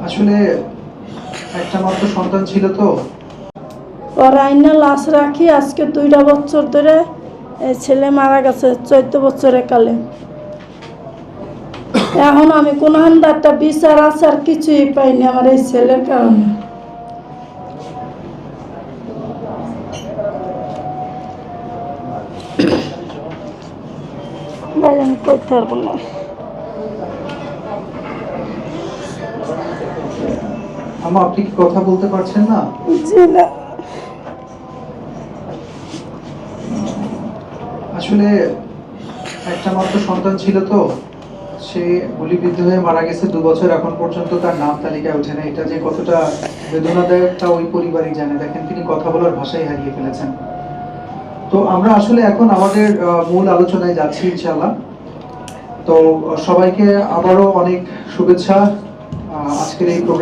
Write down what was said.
আসলে একটা মাত্র সন্তান ছিল তো। ওর আইনা লাশ রাখি আজকে 2টা বছর ধরে। এই ছেলে মারা গেছে 14 বছরের কালে। এখন আমি কোন একটা বিচার আচার কিছুই পাইনি আমার এই ছেলের কারণে। ভাই আমি করতে পারবো না। আমা, আপনি কি কথা বলতে পারছেন না? জি না। আসলে একটা মাত্র সন্তান ছিল তো, সে গুলিবিদ্ধ হয়ে মারা গেছে 2 বছর, এখন পর্যন্ত তার নাম তালিকায় ওঠে না। এটা যে কতটা বেদনাদায়ক তা ওই পরিবারই জানে। দেখেন, তিনি কথা বলার ভাষাই হারিয়ে ফেলেছেন। তো আমরা আসলে এখন আমাদের মূল আলোচনায় যাচ্ছি ইনশাআল্লাহ। তো সবাইকে আবারও অনেক শুভেচ্ছা আজকের এই প্রোগ্রাম